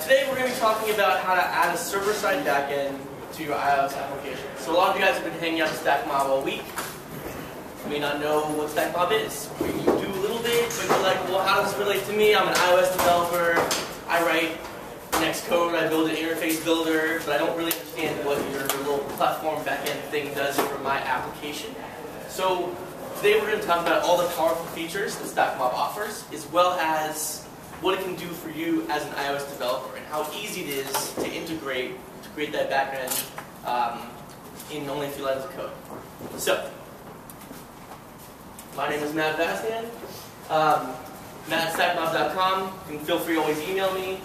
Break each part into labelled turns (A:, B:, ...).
A: Today we're going to be talking about how to add a server-side backend to your iOS application. So a lot of you guys have been hanging out with StackMob all week. You may not know what StackMob is. You do a little bit, but you're like, well, how does this relate to me? I'm an iOS developer. I write Xcode. I build an interface builder, but I don't really understand what your little platform backend thing does for my application. So today we're going to talk about all the powerful features that StackMob offers, as well as what it can do for you as an iOS developer, and how easy it is to integrate, to create that backend in only a few lines of code. So, my name is Matt Vaznaian. Matt@stackmob.com. You can feel free to always email me.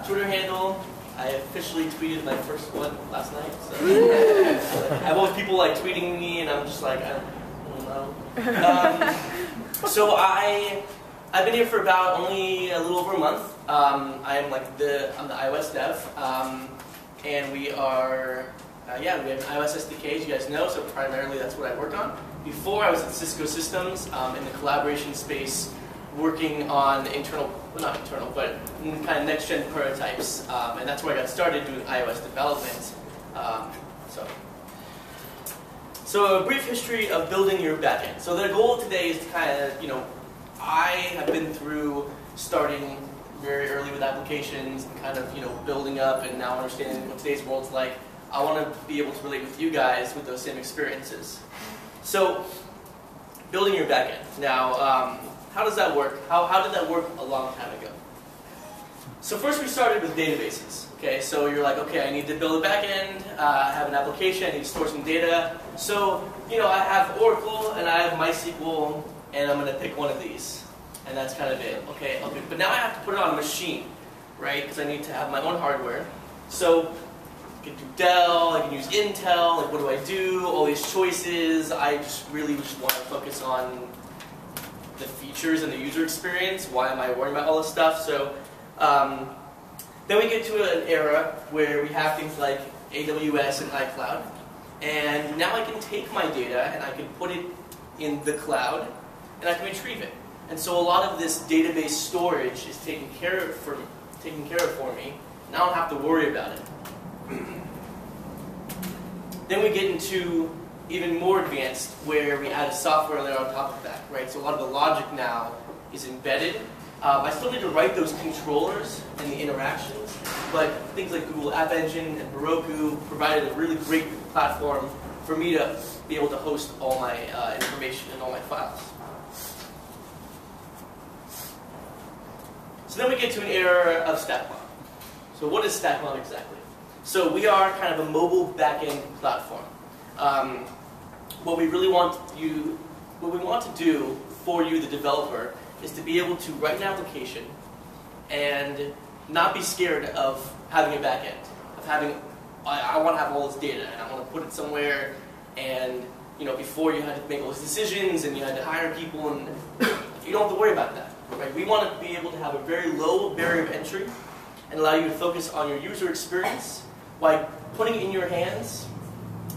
A: Twitter handle, I officially tweeted my first one last night. So I have always people like tweeting me, and I'm just like, I don't know. So I've been here for about only a little over a month. I'm the iOS dev, and we are we have an iOS SDK, as you guys know. So primarily that's what I work on. Before I was at Cisco Systems in the collaboration space, working on not internal, but kind of next-gen prototypes, and that's where I got started doing iOS development. So a brief history of building your backend. So the goal today is to kind of, I have been through starting very early with applications and kind of, building up and now understanding what today's world's like. I want to be able to relate with you guys with those same experiences. So, building your backend. Now, how does that work? How did that work a long time ago? So first we started with databases. Okay, so you're like, okay, I need to build a backend, I have an application, I need to store some data. So, I have Oracle and I have MySQL, and I'm going to pick one of these. And that's kind of it. Okay, but now I have to put it on a machine, right? Because I need to have my own hardware. So I can do Dell, I can use Intel, like what do I do? All these choices. I just really want to focus on the features and the user experience. Why am I worrying about all this stuff? So then we get to an era where we have things like AWS and iCloud. And now I can take my data and I can put it in the cloud and I can retrieve it. And so a lot of this database storage is taken care of for me, and I don't have to worry about it. Then we get into even more advanced, where we add a software layer on top of that, right? So a lot of the logic now is embedded. I still need to write those controllers and the interactions, but things like Google App Engine and Heroku provided a really great platform for me to be able to host all my information and all my files. So then we get to an era of StackMob. So what is StackMob exactly? So we are kind of a mobile backend platform. What we want to do for you, the developer, is to be able to write an application and not be scared of having a backend. I want to have all this data and I want to put it somewhere. And before you had to make all these decisions and you had to hire people, and you don't have to worry about that. Right? We want to be able to have a very low barrier of entry and allow you to focus on your user experience while putting in your hands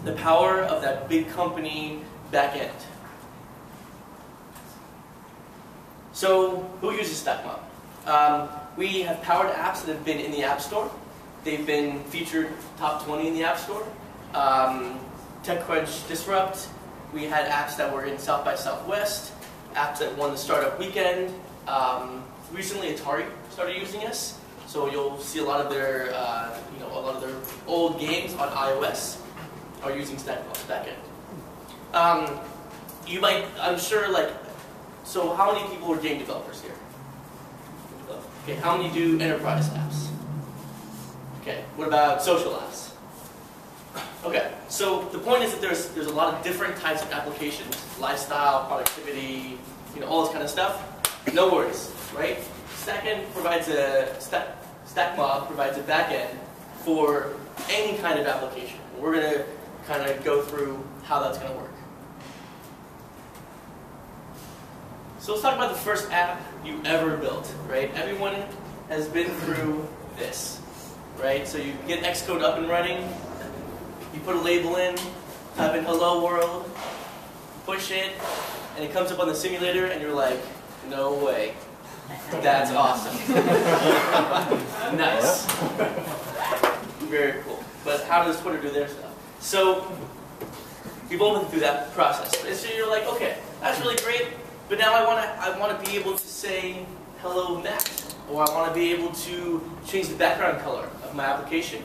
A: the power of that big company backend. So, who uses StackMob? We have powered apps that have been in the App Store. They've been featured top 20 in the App Store. TechCrunch Disrupt. We had apps that were in South by Southwest. Apps that won the Startup Weekend. Recently, Atari started using us, so you'll see a lot of their, old games on iOS are using StackMob's backend. I'm sure, so how many people are game developers here? Okay, how many do enterprise apps? Okay, what about social apps? Okay, so the point is that there's a lot of different types of applications, lifestyle, productivity, all this kind of stuff. No worries, right? StackMob provides a backend for any kind of application. We're going to kind of go through how that's going to work. So let's talk about the first app you ever built, right? Everyone has been through this, right? So you get Xcode up and running, you put a label in, type in hello world, push it, and it comes up on the simulator, and you're like, no way. That's awesome. Nice. Very cool. But how does Twitter do their stuff? So we've all been through that process. And so you're like, okay, that's really great, but now I want to be able to say hello Matt, or I want to be able to change the background color of my application.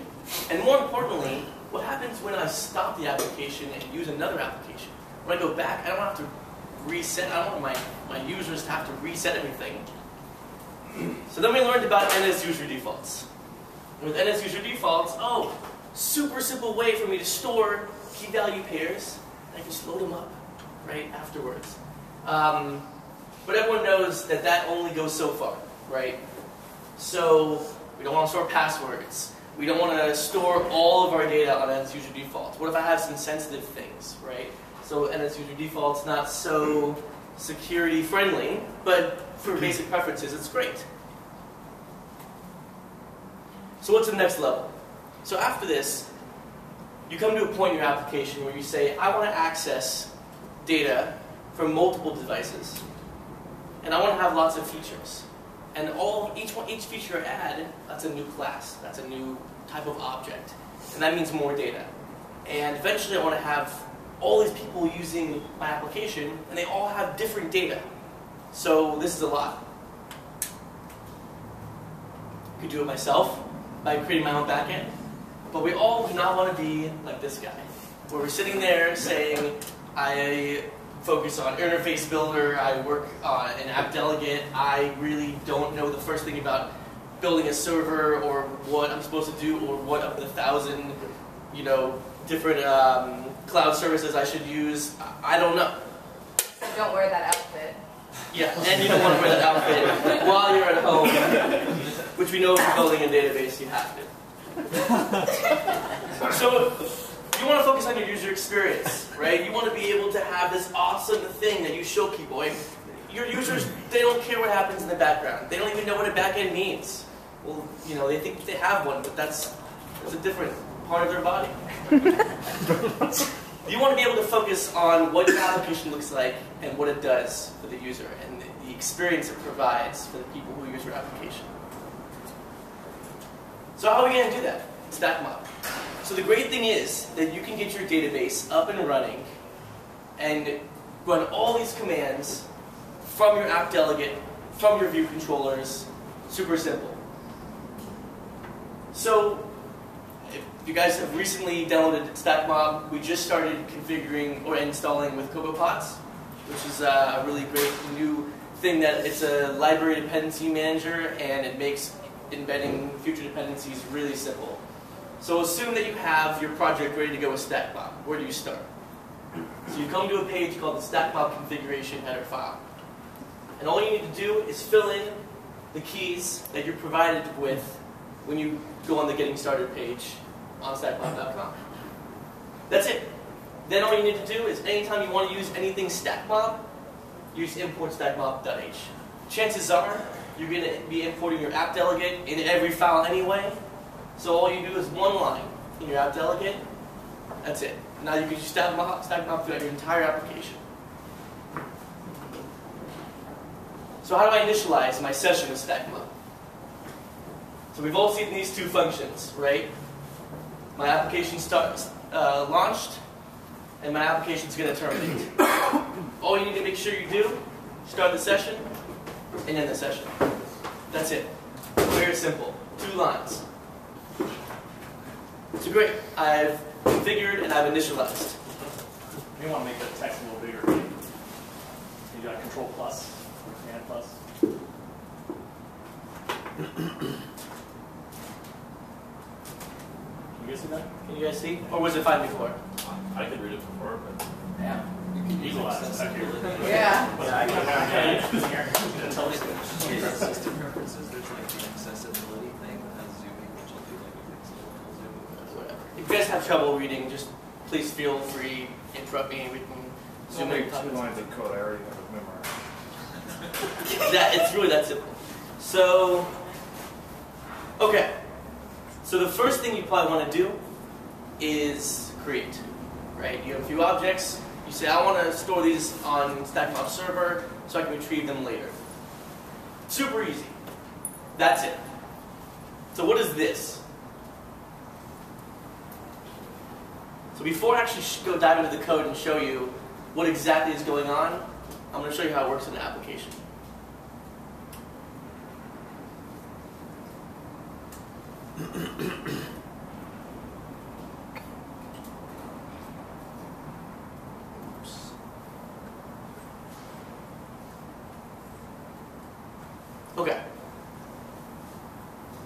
A: And more importantly, what happens when I stop the application and use another application? When I go back, I don't have to reset. I don't want my users to have to reset everything. So then we learned about NS user defaults. With NS user defaults, oh, super simple way for me to store key value pairs. I can just load them up right afterwards. But everyone knows that that only goes so far, right? So we don't want to store passwords. We don't want to store all of our data on NS user defaults. What if I have some sensitive things, right? So NS user defaults not so security friendly, but for basic preferences, it's great. So what's the next level? So after this, you come to a point in your application where you say, I want to access data from multiple devices, and I want to have lots of features. And each feature I add, that's a new class, that's a new type of object, and that means more data. And eventually I want to have all these people using my application, and they all have different data. So this is a lot. I could do it myself by creating my own backend, but we all do not want to be like this guy, where we're sitting there saying, I focus on interface builder, I work on an app delegate, I really don't know the first thing about building a server or what I'm supposed to do or what of the 1,000, different cloud services I should use. I don't know.
B: Don't wear that outfit.
A: Yeah, and you don't want to wear that outfit while you're at home, which we know if you're building a database, you have to. So you want to focus on your user experience, right? You want to be able to have this awesome thing that you show people. Your users, they don't care what happens in the background. They don't even know what a backend means. Well, they think they have one, but that's a different part of their body. You want to be able to focus on what your application looks like and what it does for the user and the experience it provides for the people who use your application. So how are we going to do that? StackMob. So the great thing is that you can get your database up and running and run all these commands from your app delegate, from your view controllers. Super simple. So if you guys have recently downloaded StackMob, we just started configuring or installing with CocoaPods, which is a really great new thing that it's a library dependency manager and it makes embedding future dependencies really simple. So assume that you have your project ready to go with StackMob. Where do you start? So you come to a page called the StackMob configuration header file. And all you need to do is fill in the keys that you're provided with when you go on the Getting Started page on StackMob.com. That's it. Then all you need to do is anytime you want to use anything StackMob, use import stackmob.h. Chances are you're going to be importing your app delegate in every file anyway. So all you do is one line in your app delegate. That's it. Now you can use StackMob throughout your entire application. So how do I initialize my session with StackMob? So we've all seen these two functions, right? My application starts launched, and my application is going to terminate. All you need to make sure you do, start the session, and end the session. That's it. Very simple. 2 lines. So great. I've configured and I've initialized.
C: You may want to make the text a little bigger. You got Control plus, Command plus. Can you guys see that?
A: Can you guys see? Or was it fine before?
C: I could read it before, but
A: Yeah.
C: you can equalize it back here.
B: Yeah.
D: System preferences, there's like the accessibility thing that has zooming, which will do like a pixel zoom.
A: Whatever. If you guys have trouble reading, just please feel free, interrupt me, we can zoom in.
E: 2 lines of code I already have memorized.
A: It's really that simple. So, okay. So the first thing you probably want to do is create, right? You have a few objects. You say, I want to store these on StackMob server so I can retrieve them later. Super easy. That's it. So what is this? So before I actually go dive into the code and show you what exactly is going on, I'm going to show you how it works in the application. Okay.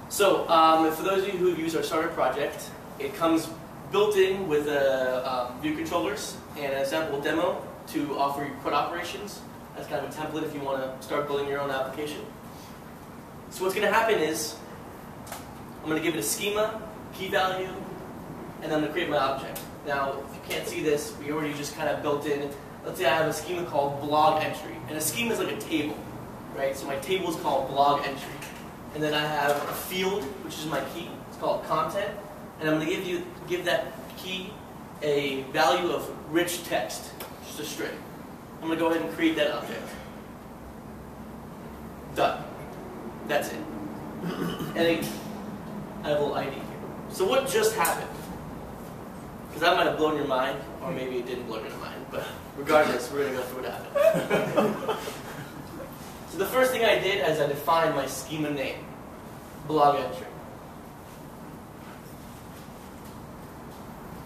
A: So for those of you who use our starter project, it comes built in with view controllers and a sample demo to offer you CRUD operations. That's kind of a template if you want to start building your own application. So what's going to happen is I'm going to give it a schema, key value, and I'm going to create my object. Now, if you can't see this, we already just kind of built in, let's say I have a schema called blog entry. And a schema is like a table, right? So my table is called blog entry. And then I have a field, which is my key. It's called content. And I'm going to give that key a value of rich text, just a string. I'm going to go ahead and create that object. Done. That's it. And then I have a little ID here. So what just happened? Because that might have blown your mind, or maybe it didn't blow your mind, but regardless, we're going to go through what happened. So the first thing I did is I defined my schema name, blog entry.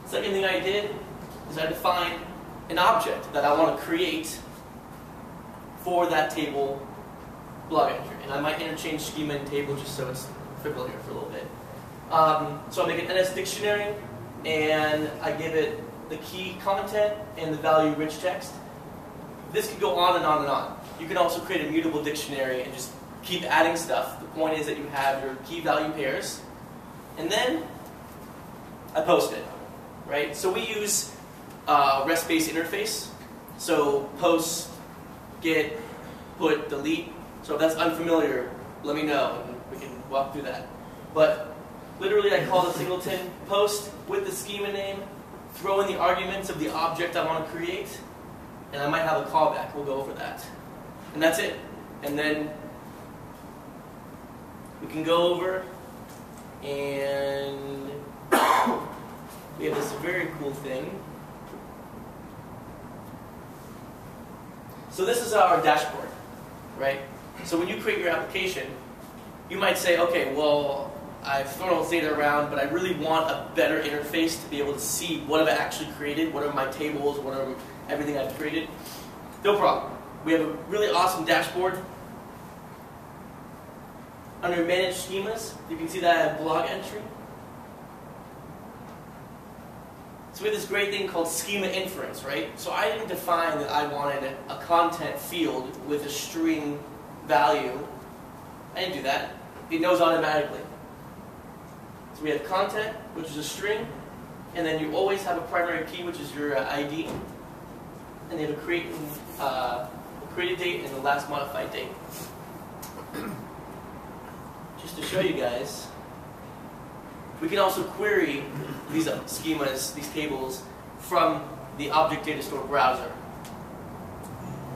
A: Second thing I did is I defined an object that I want to create for that table blog entry. And I might interchange schema and table just so it's familiar for a little bit. So I make an NS dictionary, and I give it the key content and the value rich text. This could go on and on and on. You can also create a mutable dictionary and just keep adding stuff. The point is that you have your key value pairs, and then I post it, right? So we use REST-based interface. So post, get, put, delete. So if that's unfamiliar, let me know and we can walk through that. But literally I call the singleton post with the schema name, throw in the arguments of the object I want to create, and I might have a callback. We'll go over that. And that's it. And then we can go over and we have this very cool thing. So this is our dashboard, right? So when you create your application, you might say, okay, well, I've thrown all this data around, but I really want a better interface to be able to see what have I actually created, what are my tables, what are everything I've created. No problem. We have a really awesome dashboard. Under Manage Schemas, you can see that I have blog entry. So we have this great thing called schema inference, right? So I didn't define that I wanted a content field with a string value. I didn't do that. It knows automatically. So we have content, which is a string, and then you always have a primary key, which is your ID, and they have a created date and the last modified date. Just to show you guys, we can also query these schemas, these tables, from the Object Data Store browser.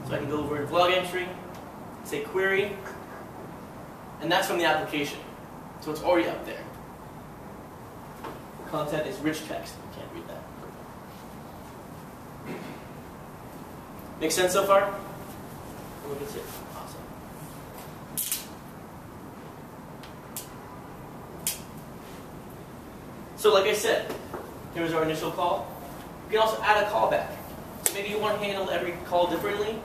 A: So I can go over to blog entry, say query, and that's from the application. So it's already up there. Content is rich text. You can't read that. Make sense so far? Look at it. Awesome. So like I said, here's our initial call. You can also add a callback. So maybe you want to handle every call differently.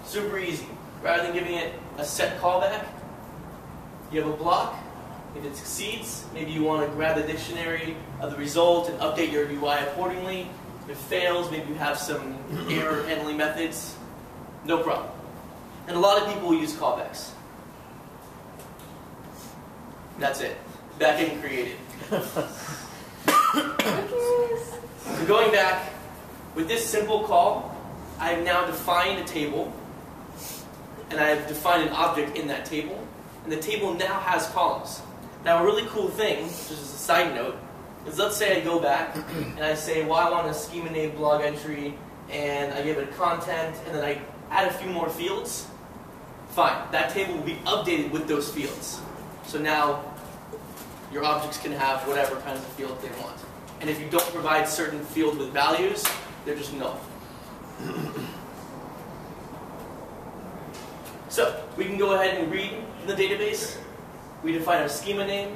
A: Super easy. Rather than giving it a set callback, you have a block. If it succeeds, maybe you want to grab the dictionary of the result and update your UI accordingly. If it fails, maybe you have some error handling methods. No problem. And a lot of people use callbacks. That's it. Backend created. So going back, with this simple call, I have now defined a table, and I have defined an object in that table, and the table now has columns. Now a really cool thing, just as a side note, is let's say I go back and I say, well, I want a schema name blog entry, and I give it content, and then I add a few more fields. Fine, that table will be updated with those fields. So now your objects can have whatever kinds of fields they want. And if you don't provide certain fields with values, they're just null. So we can go ahead and read the database. We define our schema name,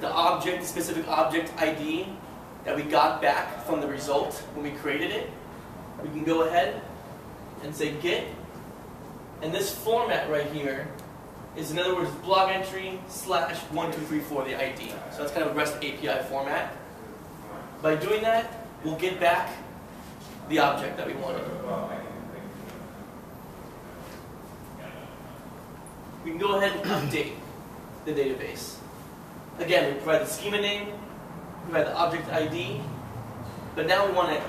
A: the object, the specific object ID that we got back from the result when we created it. We can go ahead and say get. And this format right here is, in other words, blog entry /1234, the ID. So that's kind of a REST API format. By doing that, we'll get back the object that we wanted. We can go ahead and update the database. Again, we provide the schema name, we provide the object ID, but now we want to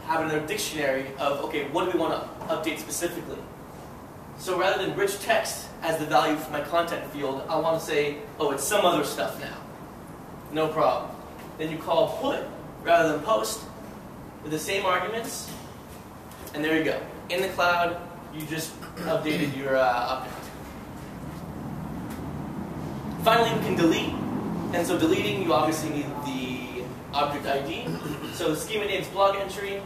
A: have another dictionary of, okay, what do we want to update specifically? So rather than rich text as the value for my content field, I want to say, oh, it's some other stuff now. No problem. Then you call put rather than post with the same arguments, and there you go. In the cloud, you just updated your object. Finally, we can delete. And so deleting, you obviously need the object ID. So the schema name is blog entry,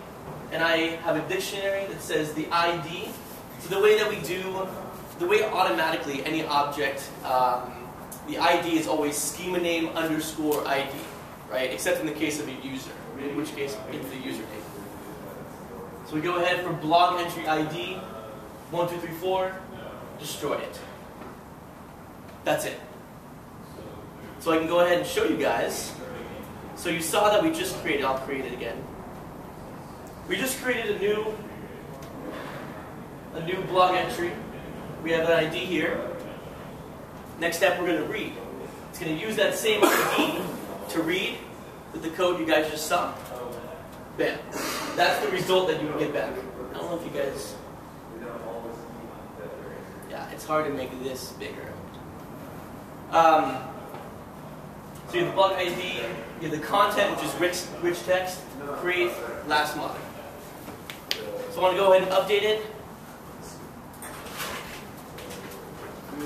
A: and I have a dictionary that says the ID. So the way that we do, the way automatically any object, the ID is always schema name _ ID, right? Except in the case of a user, in which case it's the username. So we go ahead for blog entry ID, 1234, destroy it. That's it. So I can go ahead and show you guys. So you saw that we just created, I'll create it again. We just created a new blog entry. We have an ID here. Next step, we're going to read. It's going to use that same ID to read with the code you guys just saw. Bam. That's the result that you would get back. I don't know if you guys... Yeah, it's hard to make this bigger. So you have the blog ID, you have the content, which is rich text, create, last mod. So I want to go ahead and update it.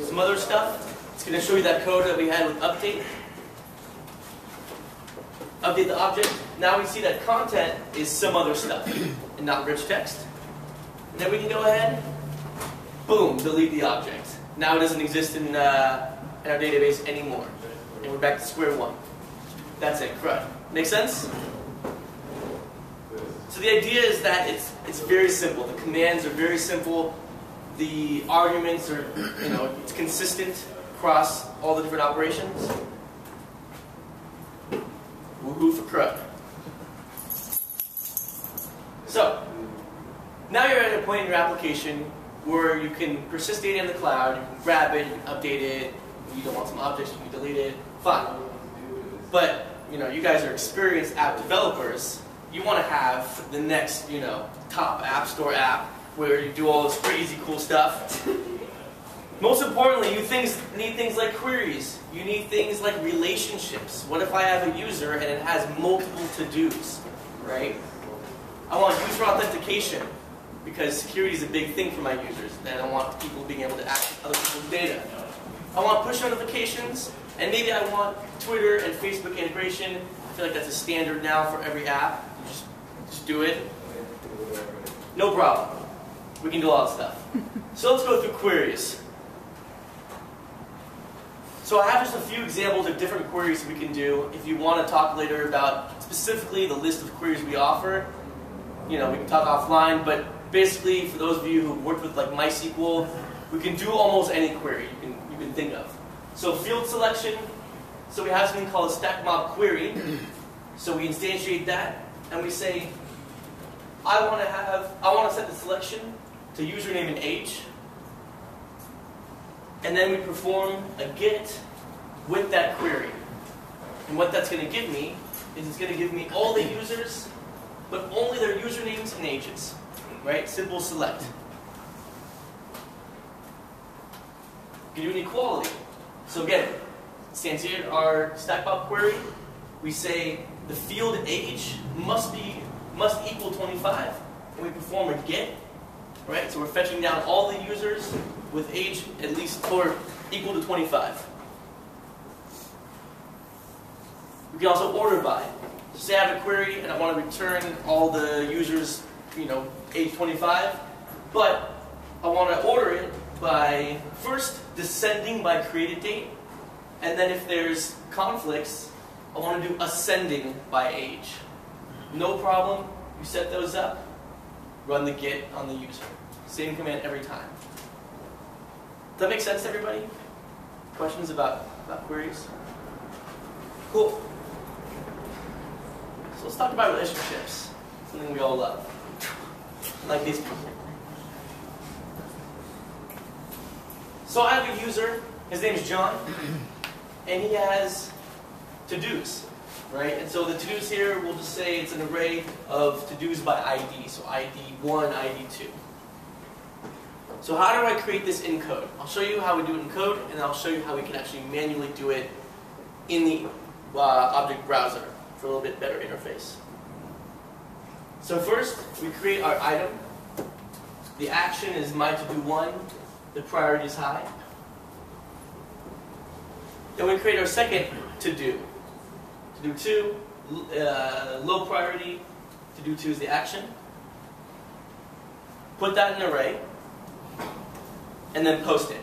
A: Some other stuff. It's going to show you that code that we had with update. Update the object. Now we see that content is some other stuff and not rich text. And then we can go ahead, boom, delete the object. Now it doesn't exist in our database anymore. And we're back to square one. That's it, correct. Make sense? So the idea is that it's very simple. The commands are very simple. The arguments are, it's consistent across all the different operations. Woohoo for CRUD. So, now you're at a point in your application where you can persist data in the cloud, you can grab it, you can update it. If you don't want some objects, you can delete it. Fine. But, you guys are experienced app developers. You want to have the next, top app store app where you do all this crazy cool stuff. Most importantly, you need things like queries. You need things like relationships. What if I have a user and it has multiple to-dos, right? I want user authentication because security is a big thing for my users, and I want people being able to access other people's data. I want push notifications, and maybe I want Twitter and Facebook integration. I feel like that's a standard now for every app. You just do it. No problem. We can do a lot of stuff. So let's go through queries. So I have just a few examples of different queries we can do. If you want to talk later about specifically the list of queries we offer, we can talk offline, but basically for those of you who've worked with like MySQL, we can do almost any query you can think of. So field selection, so we have something called a StackMob query. So we instantiate that and we say, I want to set the selection to username and age. And then we perform a get with that query. And what that's going to give me is it's going to give me all the users, but only their usernames and ages. Right? Simple select. We can do an equality. So again, instantiate our StackMob query. We say the field age must equal 25, and we perform a get right? So we're fetching down all the users with age at least or equal to 25. We can also order by. So say I have a query and I want to return all the users, age 25, but I want to order it by first descending by created date, and then if there's conflicts, I want to do ascending by age. No problem. You set those up, run the git on the user. Same command every time. Does that make sense to everybody? Questions about queries? Cool. So let's talk about relationships. Something we all love. Like these people. So I have a user, his name is John, and he has to-dos, right? And so the to-dos here, we'll just say it's an array of to-dos by ID, so ID 1, ID 2. So how do I create this in code? I'll show you how we do it in code, and I'll show you how we can actually manually do it in the object browser for a little bit better interface. So first, we create our item. The action is my to-do 1. The priority is high. Then we create our second to-do. To-do 2, low priority. To-do 2 is the action. Put that in an array, and then post it.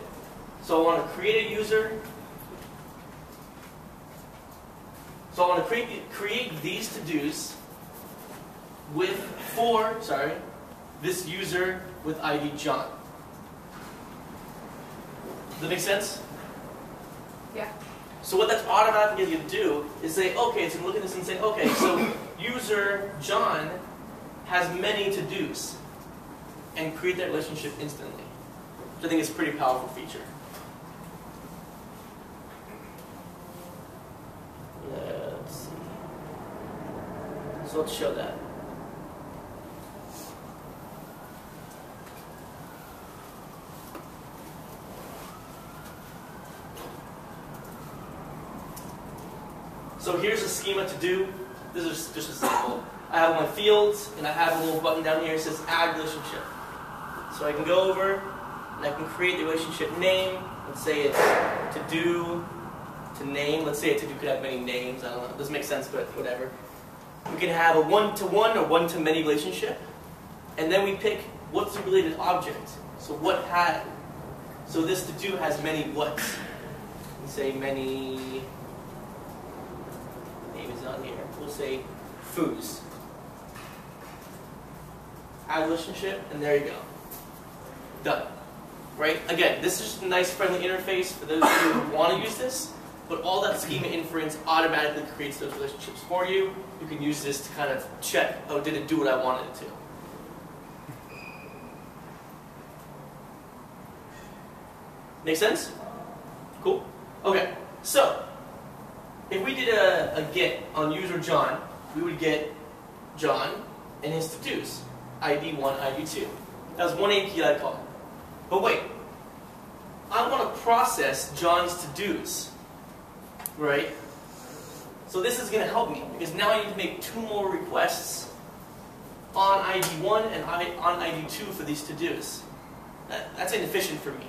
A: So I want to create a user. So I want to create these to-dos with this user with ID John. Does that make sense?
B: Yeah.
A: So what that's automatically going to do is say, okay, it's going to look at this and say, okay, so user John has many to-dos, and create that relationship instantly, which I think is a pretty powerful feature. Let's see. So let's show that. So here's a schema to do. This is just a sample. I have my fields, and I have a little button down here that says add relationship. So I can go over, and I can create the relationship name. Let's say it's to do to name. Let's say a to do could have many names. I don't know. It doesn't make sense, but whatever. We can have a one-to-one or one-to-many relationship. And then we pick what's the related object. So what had. So this to do has many whats. Let's say many. On here, we'll say foos. Add relationship, and there you go. Done. Right? Again, this is just a nice friendly interface for those of you who want to use this, but all that schema inference automatically creates those relationships for you. You can use this to kind of check, oh, did it do what I wanted it to? Make sense? Cool? Okay, so if we did a get on user John, we would get John and his to-dos, ID 1, ID 2. That was one API call. But wait, I want to process John's to-dos, right? So this is going to help me, because now I need to make 2 more requests on ID 1 and on ID 2 for these to-dos. That's inefficient for me.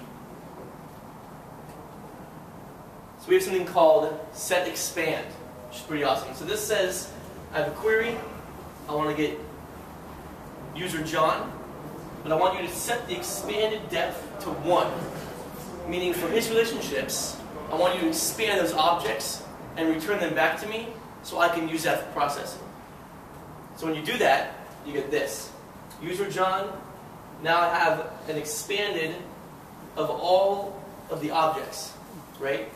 A: So we have something called setExpand, which is pretty awesome. So this says, I have a query, I want to get user John, but I want you to set the expanded depth to 1. Meaning for his relationships, I want you to expand those objects and return them back to me so I can use that for processing. So when you do that, you get this. User John, now I have an expanded of all of the objects, right?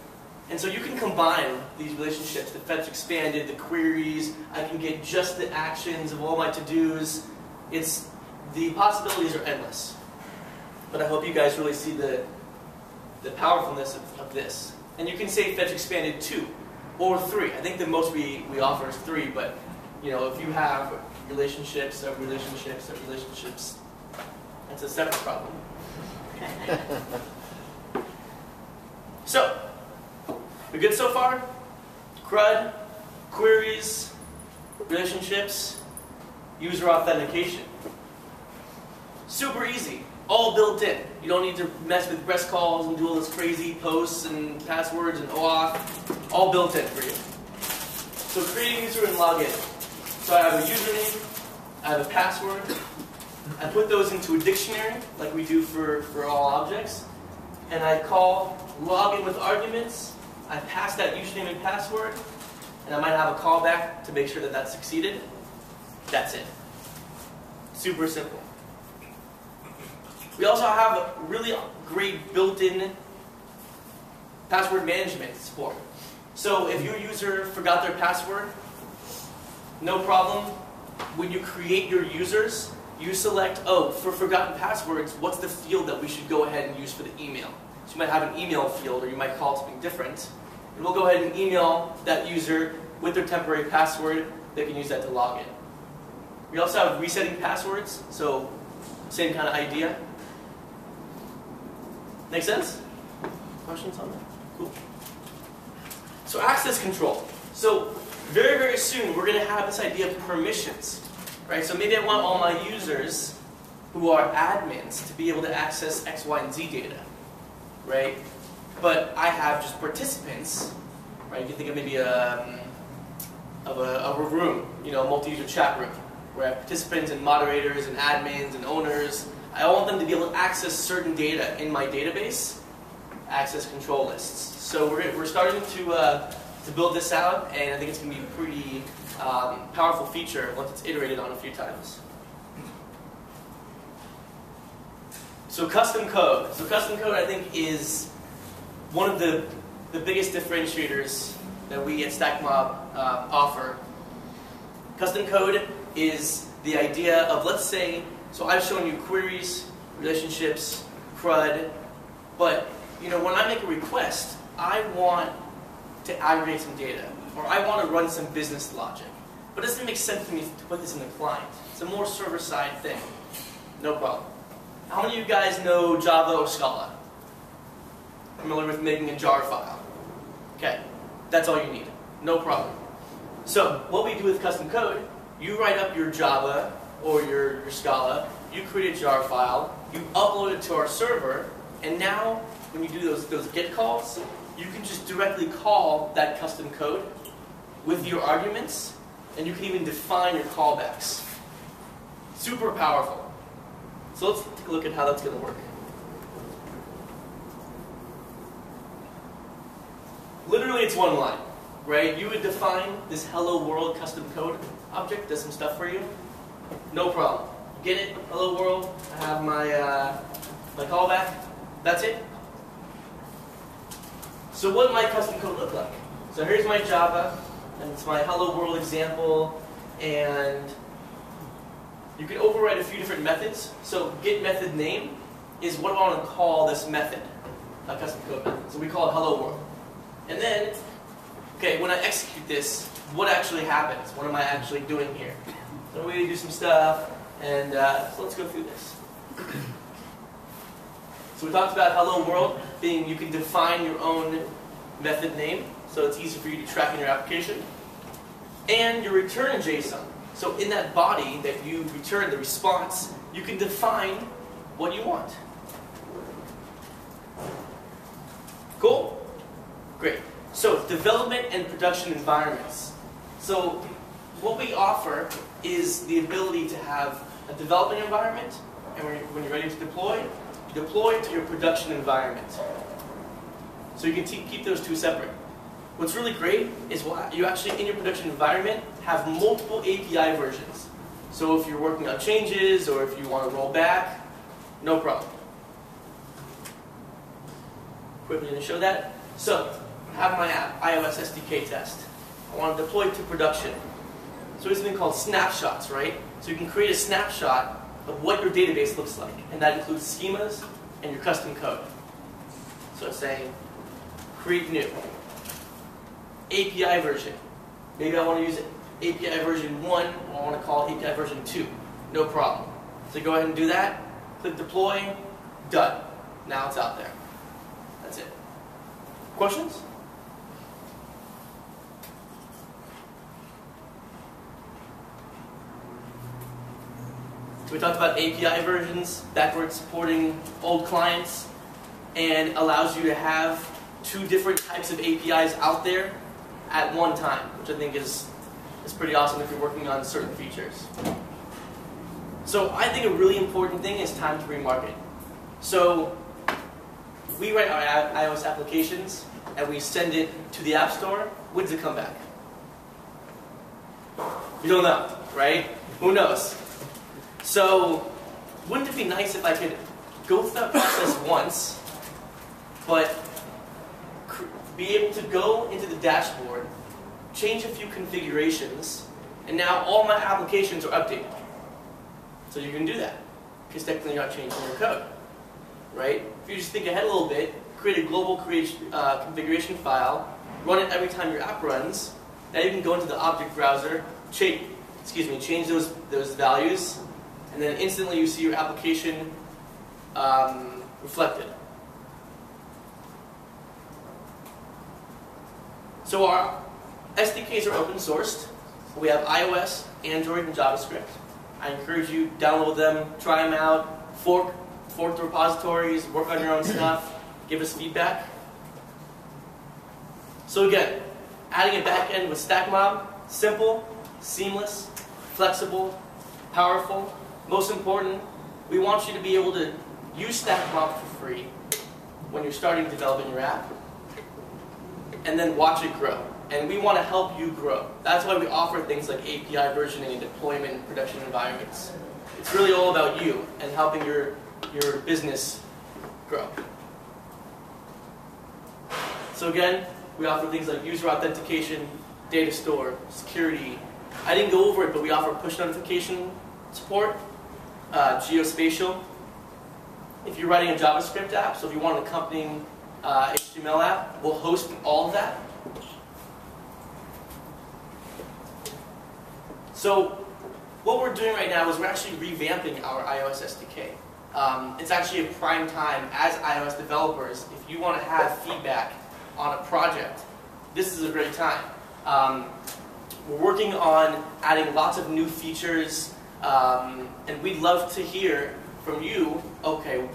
A: And so you can combine these relationships, the fetch expanded, the queries, I can get just the actions of all my to-dos. The possibilities are endless. But I hope you guys really see the powerfulness of this. And you can say fetch expanded 2 or 3. I think the most we offer is 3, but if you have relationships of relationships of relationships, that's a separate problem. So, we good so far? CRUD, queries, relationships, user authentication. Super easy, all built in. You don't need to mess with REST calls and do all this crazy posts and passwords and OAuth, all built in for you. So create a user and log in. So I have a username, I have a password, I put those into a dictionary, like we do for all objects, and I call login with arguments, I pass that username and password, and I might have a callback to make sure that that succeeded. That's it. Super simple. We also have a really great built-in password management support. So if your user forgot their password, no problem. When you create your users, you select, oh, for forgotten passwords, what's the field that we should go ahead and use for the email? So you might have an email field, or you might call it something different. And we'll go ahead and email that user with their temporary password. They can use that to log in. We also have resetting passwords, so same kind of idea. Make sense? Questions on that? Cool. So access control. So very, very soon we're going to have this idea of permissions. Right? So maybe I want all my users who are admins to be able to access X, Y, and Z data. Right? But I have just participants. Right? You can think of maybe a room, a multi-user chat room, where I have participants and moderators and admins and owners. I want them to be able to access certain data in my database, access control lists. So we're starting to build this out, and I think it's going to be a pretty powerful feature once it's iterated on a few times. So custom code. So custom code, I think, is one of the biggest differentiators that we at StackMob offer. Custom code is the idea of, let's say, so I've shown you queries, relationships, CRUD, but when I make a request, I want to aggregate some data, or I want to run some business logic. But it doesn't make sense to me to put this in the client. It's a more server-side thing. No problem. How many of you guys know Java or Scala? Familiar with making a jar file? Okay, that's all you need. No problem. So what we do with custom code, you write up your Java or your Scala, you create a jar file, you upload it to our server, and now when you do those GET calls, you can just directly call that custom code with your arguments, and you can even define your callbacks. Super powerful. So let's take a look at how that's going to work. Literally, it's one line, right? You would define this hello world custom code object, does some stuff for you. No problem. Get it? Hello world. I have my callback. That's it. So what might custom code look like? So here's my Java, and it's my hello world example, and you can override a few different methods. So get method name is what I want to call this method, a custom code method. So we call it hello world. And then, okay, when I execute this, what actually happens? What am I actually doing here? So we do some stuff, and so let's go through this. So we talked about hello world being you can define your own method name, so it's easy for you to track in your application. And your return JSON. So in that body that you return, the response, you can define what you want. Cool? Great. So development and production environments. So what we offer is the ability to have a development environment, and when you're ready to deploy to your production environment. So you can keep those two separate. What's really great is you actually, in your production environment, have multiple API versions. So if you're working on changes, or if you want to roll back, no problem. Quickly to show that. So I have my app, iOS SDK test. I want to deploy it to production. So there's something called snapshots, right? So you can create a snapshot of what your database looks like, and that includes schemas and your custom code. So it's saying, create new. API version. Maybe I want to use API version 1, or I want to call it API version 2. No problem. So go ahead and do that. Click deploy. Done. Now it's out there. That's it. Questions? So we talked about API versions, backward supporting old clients, and allows you to have 2 different types of APIs out there at one time, which I think is pretty awesome if you're working on certain features. So I think a really important thing is time to remarket. So we write our iOS applications and we send it to the App Store. When does it come back? You don't know, right? Who knows? So wouldn't it be nice if I could go through that process once, but be able to go into the dashboard, change a few configurations, and now all my applications are updated. So you can do that, because technically you're not changing your code, right? If you just think ahead a little bit, create a global configuration file, run it every time your app runs. Now you can go into the object browser, change those values, and then instantly you see your application reflected. So our SDKs are open sourced. We have iOS, Android, and JavaScript. I encourage you to download them, try them out, fork the repositories, work on your own stuff, give us feedback. So again, adding a backend with StackMob, simple, seamless, flexible, powerful. Most important, we want you to be able to use StackMob for free when you're starting developing your app, and then watch it grow. And we want to help you grow. That's why we offer things like API versioning and deployment in production environments. It's really all about you and helping your business grow. So again, we offer things like user authentication, data store, security. I didn't go over it, but we offer push notification support, geospatial. If you're writing a JavaScript app, so if you want an accompanying HTML app, we'll host all of that. So what we're doing right now is we're actually revamping our iOS SDK. It's actually a prime time as iOS developers. If you want to have feedback on a project, this is a great time. We're working on adding lots of new features, and we'd love to hear from you, okay,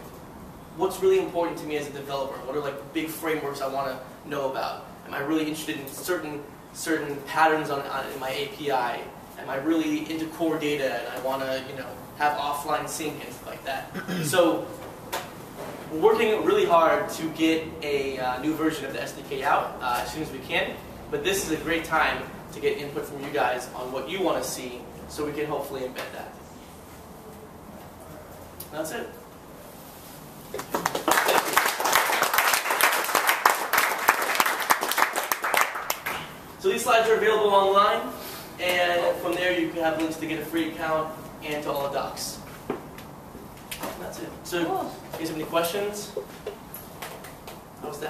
A: what's really important to me as a developer? What are like big frameworks I want to know about? Am I really interested in certain patterns in my API? Am I really into core data and I want to, have offline sync and stuff like that? So we're working really hard to get a new version of the SDK out as soon as we can. But this is a great time to get input from you guys on what you want to see, so we can hopefully embed that. That's it. So these slides are available online, and from there you can have links to get a free account and to all the docs. That's it. So, if you guys have any questions, how was that?